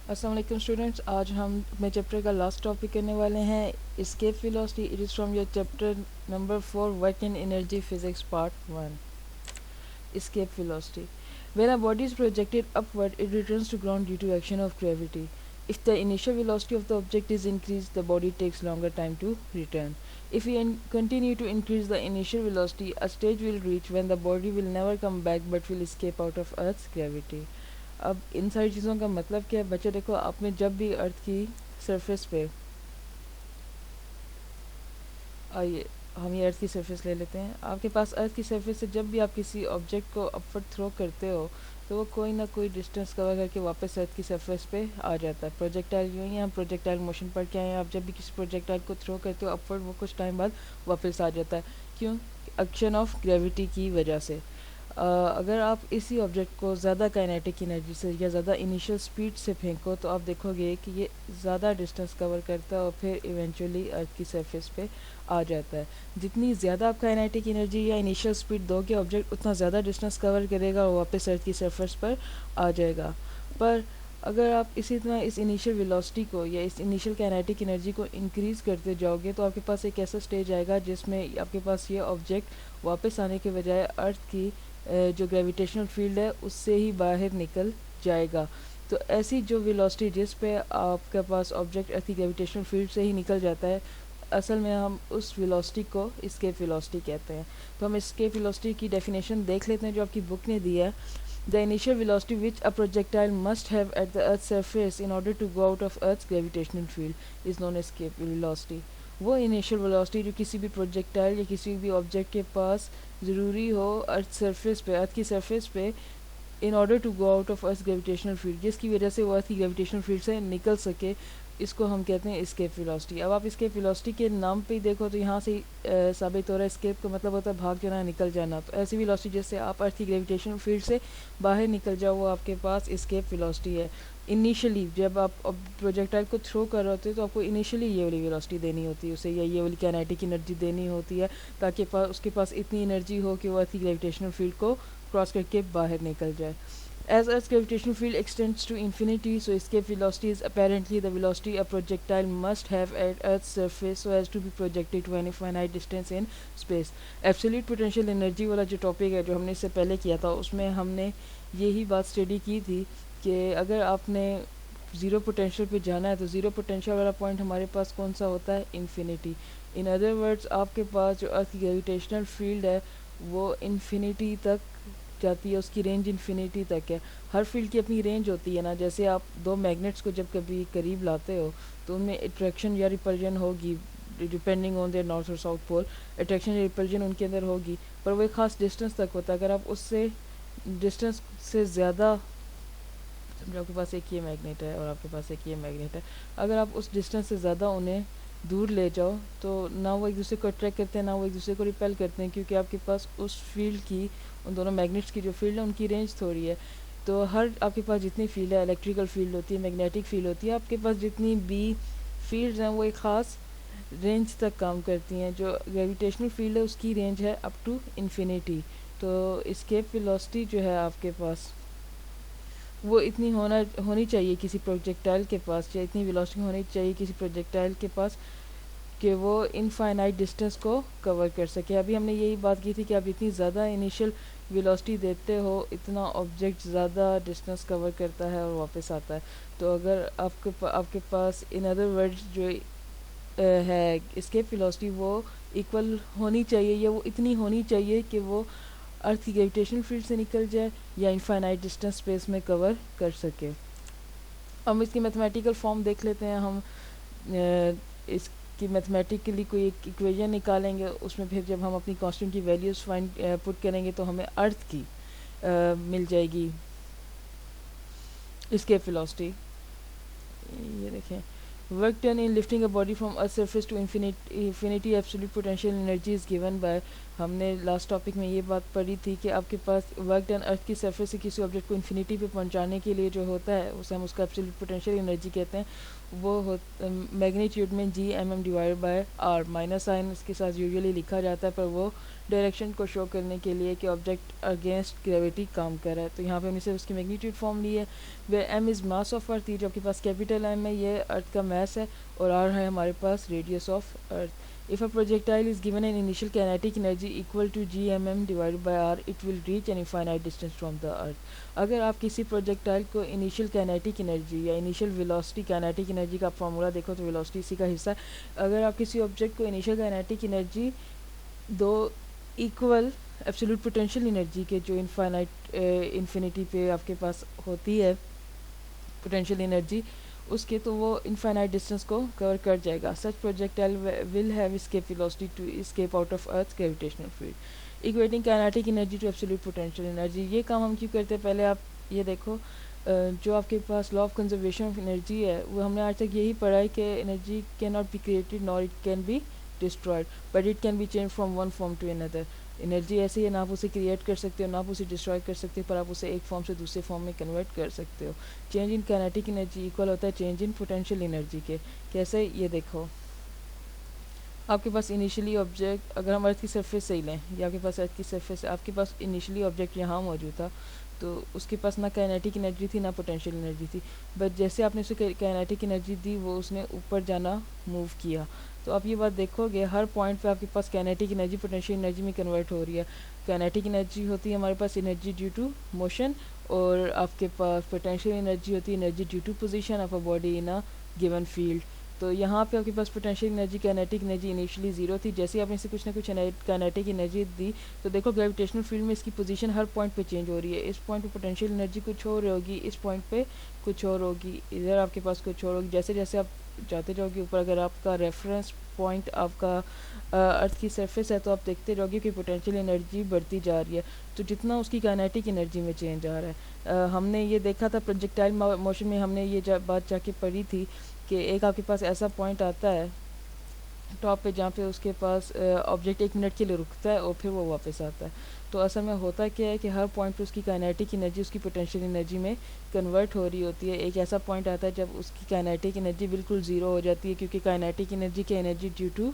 السلام علیکم اسٹوڈنٹس، آج ہم اپنے چیپٹر کا لاسٹ ٹاپک کرنے والے ہیں escape velocity. It is from your chapter number 4 work in energy physics part 1. Escape velocity. When a body is projected upward, it returns to ground due to action of gravity. If the initial velocity of the object is increased, the body takes longer time to return. If we continue to increase the initial velocity, a stage will reach when the body will never come back but will escape out of Earth's gravity. اب ان ساری چیزوں کا مطلب کیا ہے بچے؟ دیکھو، آپ نے جب بھی ارتھ کی سرفیس پہ، آئیے ہم یہ ارتھ کی سرفیس لے لیتے ہیں. آپ کے پاس ارتھ کی سرفیس سے جب بھی آپ کسی آبجیکٹ کو اپورڈ تھرو کرتے ہو تو وہ کوئی نہ کوئی ڈسٹینس کور کر کے واپس ارتھ کی سرفیس پہ آ جاتا ہے. پروجیکٹائل یوں ہی ہم پروجیکٹائل موشن پڑھ کے آئے ہیں. آپ جب بھی کسی پروجیکٹائل کو تھرو کرتے ہو اپورڈ، وہ کچھ ٹائم بعد واپس آ جاتا ہے. کیوں؟ ایکشن آف گریوٹی کی وجہ سے. اگر آپ اسی آبجیکٹ کو زیادہ کائنیٹک انرجی سے یا زیادہ انیشیل سپیڈ سے پھینکو تو آپ دیکھو گے کہ یہ زیادہ ڈسٹینس کور کرتا ہے اور پھر ایونچولی ارتھ کی سرفیس پہ آ جاتا ہے. جتنی زیادہ آپ کائنیٹک انرجی یا انیشیل سپیڈ دو گے آبجیکٹ، اتنا زیادہ ڈسٹینس کور کرے گا اور واپس ارتھ کی سرفیس پر آ جائے گا. پر اگر آپ اسی طرح اس انیشیل ویلوسٹی کو یا اس انیشیل کائنیٹک انرجی کو انکریز کرتے جاؤ گے تو آپ کے پاس ایک ایسا سٹیج آئے گا جس میں آپ کے پاس یہ آبجیکٹ واپس آنے کے بجائے ارتھ کی جو گریویٹیشنل فیلڈ ہے اس سے ہی باہر نکل جائے گا. تو ایسی جو ویلوسٹی جس پہ آپ کے پاس آبجیکٹ ارتھ کی گریویٹیشنل فیلڈ سے ہی نکل جاتا ہے، اصل میں ہم اس ویلوسٹی کو اسکیپ ویلوسٹی کہتے ہیں. تو ہم اسکیپ ویلوسٹی کی ڈیفینیشن دیکھ لیتے ہیں جو آپ کی بک نے دی ہے. The initial velocity which a projectile must have at the Earth's surface in order to go out of Earth's gravitational field is known as escape velocity. وہ انیشیل ویلوسٹی جو کسی بھی پروجیکٹائل یا کسی بھی آبجیکٹ کے پاس ضروری ہو ارتھ سرفیس پہ، ارتھ کی سرفیس پہ، in order to go out of earth gravitational field, جس کی وجہ سے وہ ارتھ کی گریویٹیشنل فیلڈ سے نکل سکے، اس کو ہم کہتے ہیں اسکیپ ویلوسٹی. اب آپ اسکیپ ویلوسٹی کے نام پہ ہی دیکھو تو یہاں سے ثابت ہو رہا ہے اسکیپ کا مطلب ہوتا ہے بھاگ جانا، نکل جانا. تو ایسی ویلوسٹی جس سے آپ ارتھ کی گریویٹیشنل فیلڈ سے باہر نکل جاؤ، وہ آپ کے پاس اسکیپ ویلوسٹی ہے. انیشلی جب آپ پروجیکٹائل کو تھرو کر رہے ہوتے ہیں تو آپ کو انیشلی یہ والی ویلوسٹی دینی ہوتی ہے اسے، یا یہ والی کائنیٹک انرجی دینی ہوتی ہے تاکہ اس کے پاس اتنی انرجی ہو کہ وہ ارتھ کی گریویٹیشنل فیلڈ کو کراس کر کے باہر نکل جائے. As Earth's gravitational field extends to infinity, so escape velocity is apparently the velocity a projectile must have at Earth's surface so as to be projected to any finite distance in space. Absolute potential energy والا جو topic ہے جو ہم نے اس سے پہلے کیا تھا، اس میں ہم نے یہی بات اسٹڈی کی تھی کہ اگر آپ نے زیرو پوٹینشیل پہ جانا ہے تو زیرو پوٹینشیل والا پوائنٹ ہمارے پاس کون سا ہوتا ہے؟ انفینیٹی. ان ادر ورڈس آپ کے پاس جو ارتھ کی گریویٹیشنل فیلڈ ہے وہ انفینیٹی تک جاتی ہے، اس کی رینج انفینیٹی تک ہے. ہر فیلڈ کی اپنی رینج ہوتی ہے نا. جیسے آپ دو میگنیٹس کو جب کبھی قریب لاتے ہو تو ان میں اٹریکشن یا ریپلجن ہوگی ڈپینڈنگ آن دیئر نارتھ اور ساؤتھ پول. اٹریکشن یا ریپلجن ان کے اندر ہوگی، پر وہ ایک خاص ڈسٹینس تک ہوتا ہے. اگر آپ اس سے ڈسٹینس سے زیادہ، سمجھو آپ کے پاس ایک یہ میگنیٹ ہے اور آپ کے پاس ایک یہ میگنیٹ ہے، اگر آپ اس ڈسٹینس سے زیادہ انہیں دور لے جاؤ تو نہ وہ ایک دوسرے کو اٹریکٹ کرتے ہیں نہ وہ ایک دوسرے کو ریپیل کرتے ہیں، کیونکہ آپ کے پاس اس فیلڈ کی، ان دونوں میگنیٹس کی جو فیلڈ ہے ان کی رینج تھوڑی ہے. تو ہر آپ کے پاس جتنی فیلڈ ہے، الیکٹریکل فیلڈ ہوتی ہے، میگنیٹک فیلڈ ہوتی ہے، آپ کے پاس جتنی بھی فیلڈز ہیں وہ ایک خاص رینج تک کام کرتی ہیں. جو گریویٹیشنل فیلڈ ہے اس کی رینج ہے اپ ٹو انفینیٹی. تو اسکیپ ویلوسٹی جو ہے آپ کے پاس وہ اتنی ہونی چاہیے کسی پروجیکٹائل کے پاس، یا اتنی ویلوسٹی ہونی چاہیے کسی پروجیکٹائل کے پاس کہ وہ انفائنائٹ ڈسٹینس کو کور کر سکے. ابھی ہم نے یہی بات کی تھی کہ آپ جتنی زیادہ انیشیل ویلوسٹی دیتے ہو اتنا آبجیکٹ زیادہ ڈسٹینس کور کرتا ہے اور واپس آتا ہے. تو اگر آپ کے پاس ان ادر ورڈز جو ہے اسکیپ ویلوسٹی وہ ایکول ہونی چاہیے، یا وہ اتنی ہونی چاہیے کہ وہ ارتھ کی گریویٹیشنل فیلڈ سے نکل جائے یا انفائنائٹ ڈسٹینس اسپیس میں کور کر سکے. ہم اس کی میتھمیٹیکل فارم دیکھ لیتے ہیں. ہم اس کی میتھمیٹیکلی کوئی ایک ایکویژن نکالیں گے، اس میں پھر جب ہم اپنی کانسٹنٹ کی ویلیوز پٹ کریں گے تو ہمیں ارتھ کی مل جائے گی اسکیپ ویلوسٹی. یہ دیکھیں، work done in lifting a body from Earth's surface to infinity absolute potential energy is given by ہم نے لاسٹ ٹاپک میں یہ بات پڑھی تھی کہ آپ کے پاس ورک ڈن ارتھ کی سرفیس سے کسی آبجیکٹ کو انفینیٹی پہ پہنچانے کے لیے جو ہوتا ہے اسے ہم اس کا ایبسولوٹ پوٹینشیل انرجی کہتے ہیں. وہ میگنیٹیوڈ میں G M M divide by R, minus sign اس کے ساتھ یوزلی لکھا جاتا ہے، پر وہ ڈائریکشن کو شو کرنے کے لیے کہ آبجیکٹ اگینسٹ گریویٹی کام کر رہا ہے. تو یہاں پہ ہم اسے اس کی میگنیٹیوڈ فارم لی ہے، وے M is mass of earth, جو آپ کے پاس کیپیٹل ایم ہے یہ ارتھ کا میس ہے، اور آر ہے ہمارے پاس radius of earth. If a projectile is given an initial kinetic energy equal to gmm divided by r, it will reach an infinite distance from the earth. اگر آپ کسی پروجیکٹائل کو انیشیل کینیٹک انرجی یا initial velocity, kinetic energy کا formula دیکھو تو velocity اسی کا حصہ ہے، اگر آپ کسی آبجیکٹ کو انیشیل کینیٹک انرجی دو ایکول ایبسولوٹ پوٹینشیل انرجی کے جو انفینیٹی پہ آپ کے پاس ہوتی ہے پوٹینشیل انرجی اس کے، تو وہ انفائنائٹ ڈسٹینس کو کور کر جائے گا. Such projectile will have escape velocity to escape out of earth gravitational field. Equating kinetic energy to absolute potential energy, یہ کام ہم کیوں کرتے ہیں؟ پہلے آپ یہ دیکھو جو آپ کے پاس law of conservation of energy ہے وہ ہم نے آج تک یہی پڑھا ہے کہ energy can not be created nor it can be destroyed but it can be change from one form to another. Energy ایسی ہے، نہ آپ اسے کریٹ کر سکتے ہو نہ آپ اسے ڈسٹرائے کر سکتے ہو، پر آپ اسے ایک فارم سے دوسرے فارم میں کنورٹ کر سکتے ہو. Change in kinetic energy equal ہوتا ہے چینج ان پوٹینشیل انرجی کے. کیسے؟ یہ دیکھو آپ کے پاس انیشلی آبجیکٹ، اگر ہم ارتھ کی سرفیس سے ہی لیں یا آپ کے پاس ارتھ کی سرفیس سے، آپ کے پاس انیشلی آبجیکٹ یہاں موجود تھا تو اس کے پاس نہ کائنیٹک انرجی تھی نہ پوٹینشیل انرجی تھی، بٹ جیسے آپ نے اسے کائنیٹک انرجی دی وہ اس نے اوپر جانا موو کیا. تو آپ یہ بات دیکھو گے ہر پوائنٹ پہ آپ کے پاس کائنیٹک انرجی پوٹینشیل انرجی میں کنورٹ ہو رہی ہے. کائنیٹک انرجی ہوتی ہے ہمارے پاس انرجی ڈیو ٹو موشن، اور آپ کے پاس پوٹینشیل انرجی ہوتی ہے energy due to position of a body in a given field. تو یہاں پہ آپ کے پاس potential energy kinetic energy initially zero تھی، جیسے آپ نے اسے کچھ نہ کچھ کائنیٹک انرجی دی تو دیکھو گریویٹیشنل فیلڈ میں اس کی پوزیشن ہر پوائنٹ پہ چینج ہو رہی ہے. اس پوائنٹ پہ پوٹینشیل انرجی کچھ اور ہوگی، اس پوائنٹ پہ کچھ اور ہوگی، ادھر آپ کے پاس کچھ اور ہوگی. جیسے جیسے آپ جاتے جاؤ گے اوپر، اگر آپ کا ریفرنس پوائنٹ آپ کا ارتھ کی سرفیس ہے تو آپ دیکھتے رہو گے کہ پوٹینشیل انرجی بڑھتی جا رہی ہے، تو جتنا اس کی کائنیٹک انرجی میں چینج آ رہا ہے. ہم نے یہ دیکھا تھا پروجیکٹائل موشن میں، ہم نے یہ بات جا کے پڑھی تھی کہ ایک آپ کے پاس ایسا پوائنٹ آتا ہے ٹاپ پہ جہاں پہ اس کے پاس آبجیکٹ 1 منٹ کے لیے رکتا ہے اور پھر وہ واپس آتا ہے. تو اصل میں ہوتا کیا ہے کہ ہر پوائنٹ پہ اس کی کائنیٹک انرجی اس کی پوٹینشیل انرجی میں کنورٹ ہو رہی ہوتی ہے. ایک ایسا پوائنٹ آتا ہے جب اس کی کائنیٹک انرجی بالکل زیرو ہو جاتی ہے، کیونکہ کائنیٹک انرجی کی انرجی ڈیو ٹو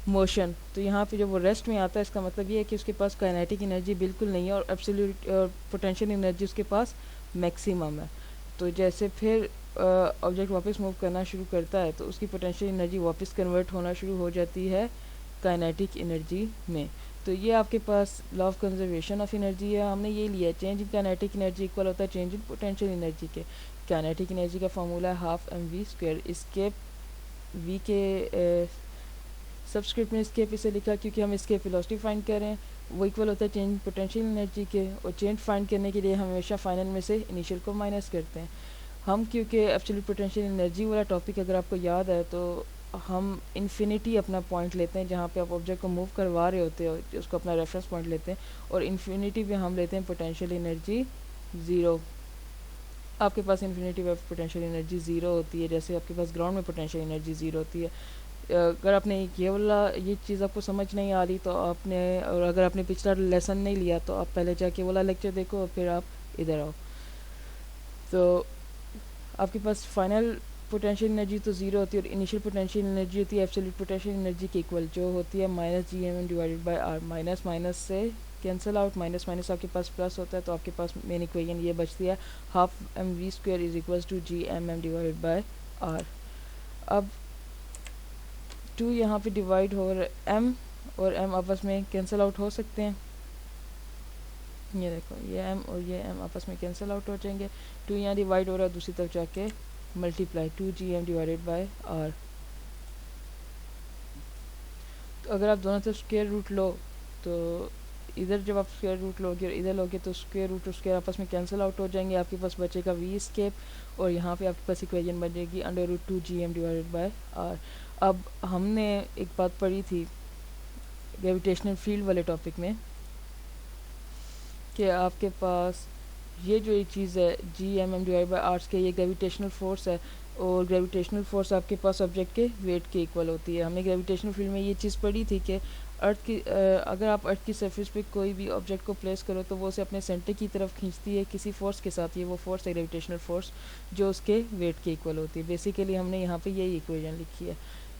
موشن. تو یہاں پہ جب وہ ریسٹ میں آتا ہے اس کا مطلب یہ ہے کہ اس کے پاس کائنیٹک انرجی بالکل نہیں ہے اور ایبسولوٹ پوٹینشیل انرجی اس کے پاس میکسیمم ہے. تو جیسے پھر آبجیکٹ واپس موو کرنا شروع کرتا ہے تو اس کی پوٹینشیل انرجی واپس کنورٹ ہونا شروع ہو جاتی ہے کائنیٹک انرجی میں. تو یہ آپ کے پاس law of conservation of energy ہے، ہم نے یہ لیا ہے change in kinetic energy equal ہوتا ہے چینج ان پوٹینشیل انرجی کے. کائنیٹک انرجی کا فارمولا ہے half M V square. Escape V کے سبسکرپٹ میں اسکیپ اسے لکھا کیونکہ ہم اسکیپ ویلوسٹی فائنڈ کر رہے ہیں، وہ ایکول ہوتا ہے چینج پوٹینشیل انرجی کے، اور چینج فائنڈ کرنے کے لیے ہم ہمیشہ فائنل میں سے انیشیل کو مائنس کرتے ہیں. ہم کیونکہ ایبسولوٹ پوٹینشیل انرجی والا ٹاپک اگر آپ کو یاد ہے تو ہم انفینیٹی اپنا پوائنٹ لیتے ہیں جہاں پہ آپ آبجیکٹ کو موو کروا رہے ہوتے ہو، اس کو اپنا ریفرنس پوائنٹ لیتے ہیں، اور انفینیٹی پہ ہم لیتے ہیں پوٹینشیل انرجی زیرو. آپ کے پاس انفینیٹی پہ پوٹینشیل انرجی زیرو ہوتی ہے، جیسے آپ کے پاس گراؤنڈ میں پوٹینشیل انرجی زیرو ہوتی ہے. اگر آپ نے یہ چیز آپ کو سمجھ نہیں آ رہی تو آپ نے، اور اگر آپ نے پچھلا لیسن نہیں لیا تو آپ پہلے جا کے والا لیکچر دیکھو اور پھر آپ ادھر آؤ. تو آپ کے پاس فائنل پوٹینشیل انرجی تو زیرو ہوتی ہے اور انیشیل پوٹینشیل انرجی ہوتی ہے ایبسولوٹ پوٹینشیل انرجی کے ایکول، جو ہوتی ہے minus G M M divided by R. Minus minus سے کینسل آؤٹ، مائنس مائنس آپ کے پاس پلس ہوتا ہے تو آپ کے پاس مین ایکویشن یہ بچتی ہے half M V square is equals to G M M divided by R. اب 2 یہاں پہ ڈیوائڈ ہو ایم اور ایم آپس میں کینسل آؤٹ ہو سکتے ہیں. یہ دیکھو یہ ایم اور یہ ایم آپس میں کینسل آؤٹ ہو جائیں گے. 2 یہاں ڈیوائڈ ہو رہا ہے دوسری طرف جا کے multiply 2 G M divided by R. تو اگر آپ دونوں طرف اسکوئر روٹ لو تو ادھر جب آپ اسکوئر روٹ لو گے اور ادھر لو گے تو اسکوئر روٹ اور اسکوئر آپس میں کینسل آؤٹ ہو جائیں گے. آپ کے پاس بچے گا وی اسکیپ اور یہاں پہ آپ کے پاس ایکویشن بن جائے گی under root 2 G M divided by R. اب ہم نے ایک بات پڑھی تھی گریویٹیشنل فیلڈ والے ٹاپک میں کہ آپ کے پاس یہ جو ایک چیز ہے G M M divide by R's کے، یہ گریویٹیشنل فورس ہے اور گریویٹیشنل فورس آپ کے پاس آبجیکٹ کے ویٹ کے ایکول ہوتی ہے. ہم نے گریویٹیشنل فیلڈ میں یہ چیز پڑھی تھی کہ ارتھ کی اگر آپ ارتھ کی سرفیس پہ کوئی بھی آبجیکٹ کو پلیس کرو تو وہ اسے اپنے سینٹر کی طرف کھینچتی ہے کسی فورس کے ساتھ. یہ وہ فورس ہے گریویٹیشنل فورس جو اس کے ویٹ کے ایکول ہوتی ہے. بیسیکلی ہم نے یہاں پہ یہی ایکویژن لکھی ہے.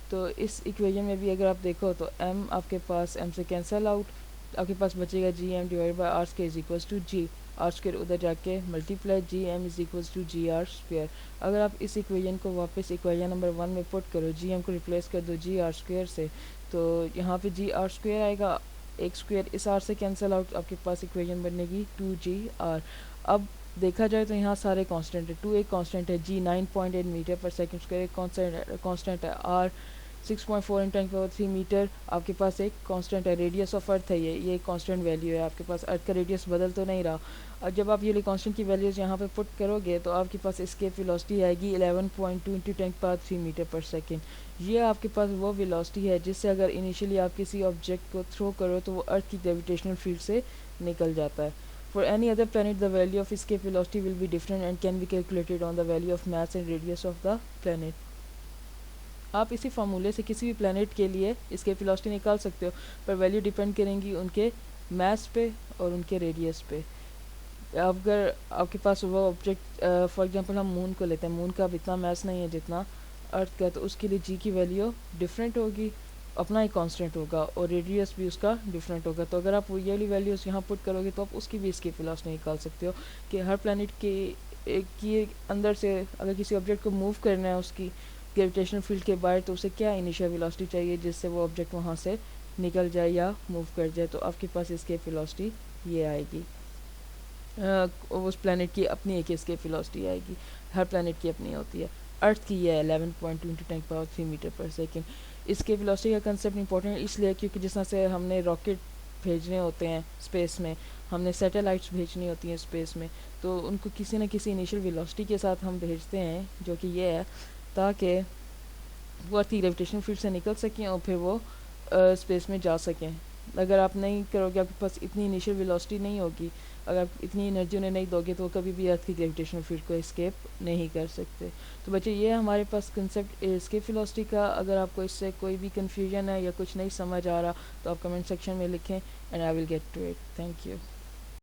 تو اس ایکویژن میں بھی اگر آپ دیکھو تو ایم آپ کے پاس ایم سے کینسل آؤٹ, آپ کے پاس بچے گا G M divide by R square is equals to G R square, ادھر جا کے multiply G M is equals to G R square. اگر آپ اس ایکویژن کو واپس ایکویژن نمبر 1 میں پٹ کرو, جی ایم کو ریپلیس کر دو جی آر اسکوئر سے, تو یہاں پہ جی آر اسکوئر آئے گا, ایک اسکوئر اس آر سے کینسل آؤٹ, آپ کے پاس ایکویژن بنے گی 2GR. اب دیکھا جائے تو یہاں سارے کانسٹنٹ ہے. 2 ایک کانسٹنٹ ہے, جی 9.8 میٹر پر سیکنڈ اسکوئر ایک کانسٹنٹ ہے, آر 6.4 × 10³ میٹر آپ کے پاس ایک کانسٹنٹ ہے. ریڈیس آف ارتھ ہے یہ ایک کانسٹنٹ ویلیو ہے آپ کے پاس. ارتھ کا ریڈیس بدل تو نہیں رہا. اور جب آپ یہ کانسٹنٹ کی ویلیوز یہاں پہ پٹ کرو گے تو آپ کے پاس اسکیپ ویلوسٹی آئے گی 11.2 × 10³ میٹر پر سیکنڈ. یہ آپ کے پاس وہ ویلوسٹی ہے جس سے اگر انیشیلی آپ کسی آبجیکٹ کو تھرو کرو تو وہ ارتھ کی گریویٹیشنل فیلڈ سے نکل جاتا ہے. For any other planet the value of escape velocity will be different and can be calculated on the value of mass and radius of the planet. آپ اسی فارمولے سے کسی بھی پلانٹ کے لیے اسکیپ ویلوسٹی نکال سکتے ہو, پر ویلیو ڈیپینڈ کریں گی ان کے میس پہ اور ان کے ریڈیس پہ. اگر آپ کے پاس وہ آبجیکٹ فار ایگزامپل ہم مون کو لیتے ہیں, مون کا اب اتنا میس نہیں ہے جتنا ارتھ کا, تو اس کے لیے جی کی ویلیو ڈفرینٹ ہوگی, اپنا ہی کانسٹنٹ ہوگا, اور ریڈیس بھی اس کا ڈفرینٹ ہوگا. تو اگر آپ وہ والی ویلیوز یہاں پٹ کرو گے تو آپ اس کی بھی اسکیپ ویلوسٹی نکال سکتے ہو کہ ہر پلانٹ کے ایک اندر سے اگر کسی آبجیکٹ کو موو کرنا ہے اس کی گریویٹیشنل فیلڈ کے باہر, تو اسے کیا انیشیل ویلوسٹی چاہیے جس سے وہ آبجیکٹ وہاں سے نکل جائے یا موو کر جائے. تو آپ کے پاس اسکیپ ویلوسٹی یہ آئے گی. اس پلانٹ کی اپنی ایک اسکیپ ویلوسٹی آئے گی, ہر پلانٹ کی اپنی ہوتی ہے. ارتھ کی یہ ہے 11.2 × 10³ میٹر پر سیکنڈ. اس کے ویلوسٹی کا کنسیپٹ امپورٹنٹ اس لیے کیونکہ جس طرح سے ہم نے راکٹ بھیجنے ہوتے ہیں اسپیس میں, ہم نے سیٹلائٹس بھیجنی ہوتی ہیں اسپیس میں, تو ان کو کسی نہ کسی انیشیل ویلوسٹی کے ساتھ ہم بھیجتے ہیں جو کہ یہ ہے تاکہ وہ ارتھ کی گریویٹیشنل فیلڈ سے نکل سکیں اور پھر وہ اسپیس میں جا سکیں. اگر آپ نہیں کرو گے, آپ کے پاس اتنی انیشیل ویلوسٹی نہیں ہوگی, اگر آپ اتنی انرجی انہیں نہیں دو گے تو وہ کبھی بھی ارتھ کی گریویٹیشنل فیلڈ کو اسکیپ نہیں کر سکتے. تو بچے یہ ہمارے پاس کنسیپٹ اسکیپ ویلوسٹی کا. اگر آپ کو اس سے کوئی بھی کنفیوژن ہے یا کچھ نہیں سمجھ آ رہا تو آپ کمنٹ سیکشن میں لکھیں and I will get to it. Thank you.